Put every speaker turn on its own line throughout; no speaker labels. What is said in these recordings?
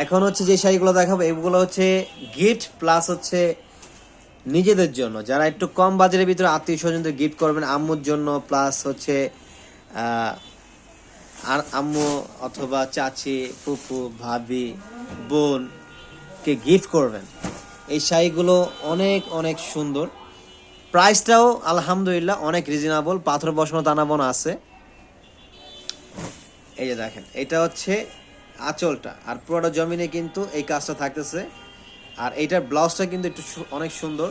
এখন হচ্ছে যে শাড়িগুলো দেখাবো এগুলো হচ্ছে গিফট প্লাস হচ্ছে নিজেদের জন্য, যারা একটু কম বাজারের ভিতরে আত্মীয় স্বজনদের গিফট করবেন, আম্মুর জন্য প্লাস হচ্ছে আর আম্মু অথবা চাচি, ফুফু, ভাবি, বোনকে গিফট করবেন। এই শাড়িগুলো অনেক অনেক সুন্দর, প্রাইসটাও আলহামদুলিল্লাহ অনেক রিজনেবল, পাথর বসানো দানাবনা আছে। এই যে দেখেন, এটা হচ্ছে আঁচলটা, আর পুরোটা জমিনে কিন্তু এই কাজটা থাকতেছে। আর এইটার ব্লাউজটা কিন্তু একটু অনেক সুন্দর,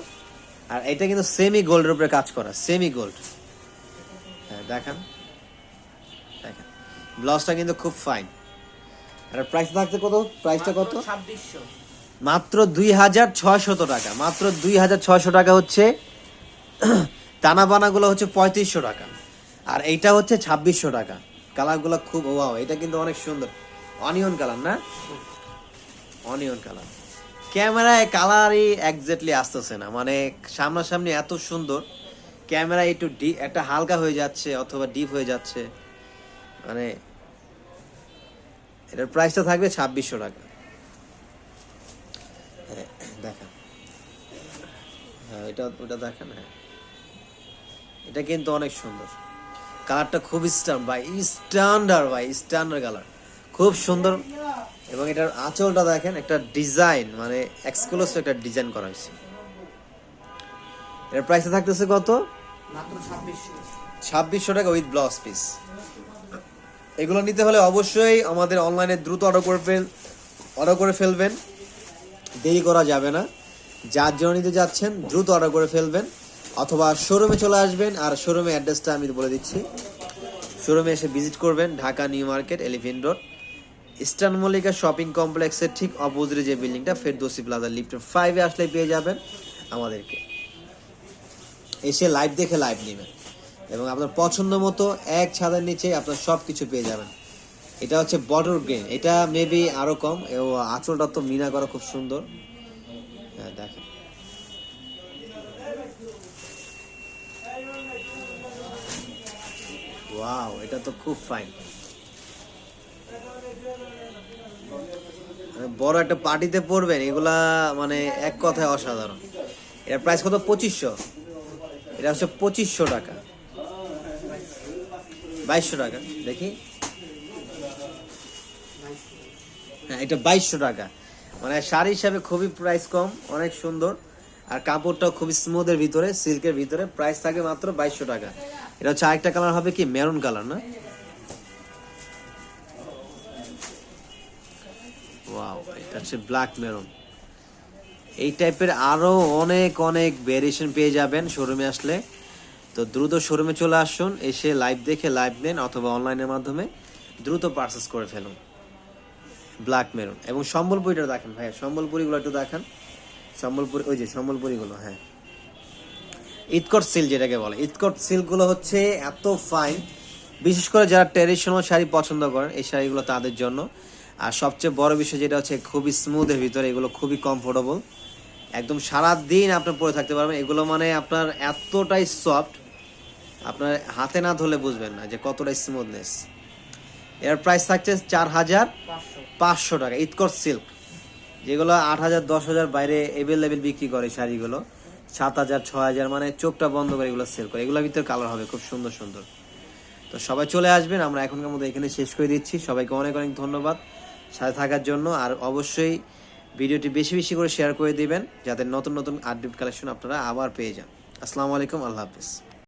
আর এটা কিন্তু সেমি গোল্ডের উপরে কাজ করা, সেমি গোল্ড। হ্যাঁ দেখেন, দেখেন ব্লাউজটা কিন্তু খুব ফাইন। আর প্রাইস থাকতে কত? প্রাইসটা কত?
2600,
মাত্র 2600 টাকা। মাত্র 2600 টাকা হচ্ছে। টানা বানাগুলো হচ্ছে 3500 টাকা, আর এইটা হচ্ছে 2600 টাকা। কালারগুলো খুব ওয়াও, এটা কিন্তু অনেক সুন্দর, অনিয়ন কালার না? Onion colour. ক্যামেরায় কালারই একজাক্টলি আসতেছে না, মানে সামনাসামনি এত সুন্দর, ক্যামেরা একটু একটা হালকা হয়ে যাচ্ছে অথবা ডিপ হয়ে যাচ্ছে। মানে এটার প্রাইসটা থাকবে 2600 টাকা। হ্যাঁ দেখেন, হ্যাঁ ওটা দেখেন। হ্যাঁ এটা কিন্তু অনেক সুন্দর, কালারটা খুব স্ট্যান্ডার্ড কালার, খুব সুন্দর। এবং এটার আঁচলটা দেখেন, একটা ডিজাইন, মানে এক্সক্লুসিভ একটা ডিজাইন করা হয়েছে। এর প্রাইসে থাকতেছে কত?
মাত্র 2600।
2600 টাকা উইথ ব্লাউজ পিস। এগুলো নিতে হলে অবশ্যই আমাদের অনলাইনে দ্রুত অর্ডার করে ফেলবেন, দেরি করা যাবে না। যার জন্য নিতে যাচ্ছেন দ্রুত অর্ডার করে ফেলবেন, অথবা শোরুমে চলে আসবেন। আর শোরুমের অ্যাড্রেসটা আমি বলে দিচ্ছি, শোরুমে এসে ভিজিট করবেন, Dhaka new market, elephant road, eastern Mallika shopping কমপ্লেক্সের ঠিক অপোজিটে যে বিল্ডিংটা, ফেরদৌসি প্লাজা লিফট 5-এ আসলে পেয়ে যাবেন আমাদেরকে। এসে লাইভ দেখে লাইভ নেবেন, এবং আপনার পছন্দ মতো এক ছাদের নিচে আপনার সব কিছু পেয়ে যাবেন। এটা হচ্ছে বটল গ্রিন, এটা মেবি আরো কম। আঁচলটা তো মিনা করা, খুব সুন্দর। হ্যাঁ দেখেন, ওয়াও, এটা তো খুব ফাইন। বড় একটা পার্টিতে পরবেন এগুলা, মানে এক কথায় অসাধারণ। এর প্রাইস কত? 2500। এটা হচ্ছে 2500 টাকা, 2200 টাকা। দেখি, হ্যাঁ এটা 2200 টাকা। মানে শাড়ি হিসাবে খুবই প্রাইস কম, অনেক সুন্দর। আর কাপড়টাও খুবই স্মুথের ভিতরে, সিল্কের ভিতরে। প্রাইস থাকে মাত্র 2200 টাকা। এটা হচ্ছে আরেকটা কালার হবে কি, মেরুন কালার না? ওয়াও, এটা হচ্ছে ব্ল্যাক মেরুন। এই টাইপের আরো অনেক অনেক ভেরিয়েশন পেয়ে যাবেন শোরুমে আসলে। তো দ্রুত শোরুমে চলে আসুন, এসে লাইভ দেখে লাইভ নেন, অথবা অনলাইনের মাধ্যমে দ্রুত পারচেস করে ফেলুন। Black maroon. এবং সম্বলপুরিটা দেখেন ভাইয়া, সম্বলপুরিগুলো একটু দেখান। সম্বলপুরি, ওই যে সম্বলপুরিগুলো, হ্যাঁ ইটকট সিল্ক যেটাকে বলে, ইটকট সিল্কগুলো হচ্ছে এত ফাইন। বিশেষ করে যারা ট্র্যাডিশনাল শাড়ি পছন্দ করেন, এই শাড়িগুলো তাদের জন্য। আর সবচেয়ে বড় বিষয় যেটা হচ্ছে খুবই স্মুথের ভিতরে, এগুলো খুবই কমফোর্টেবল, একদম সারাদিন আপনি পরে থাকতে পারবেন। এগুলো মানে আপনার এতটাই সফট, আপনার হাতে না ধরলে বুঝবেন না যে কতটাই স্মুথনেস। এর প্রাইস থাকছে 4500 টাকা। ইটকট সিল্ক, যেগুলো 8000 10,000 বাইরে এভেলেবেল বিক্রি করে শাড়িগুলো, 7000 6000, মানে চোখটা বন্ধ করে এগুলো সেল করে। এগুলোর ভিতরে কালার হবে খুব সুন্দর সুন্দর। তো সবাই চলে আসবেন, আমরা এখনকার মতো এখানে শেষ করে দিচ্ছি। সবাইকে অনেক অনেক ধন্যবাদ সাথে থাকার জন্য। আর অবশ্যই ভিডিওটি বেশি বেশি করে শেয়ার করে দিবেন, যাতে নতুন নতুন আপডেট কালেকশন আপনারা আবার পেয়ে যান। আসসালামু আলাইকুম, আল্লাহ হাফিজ।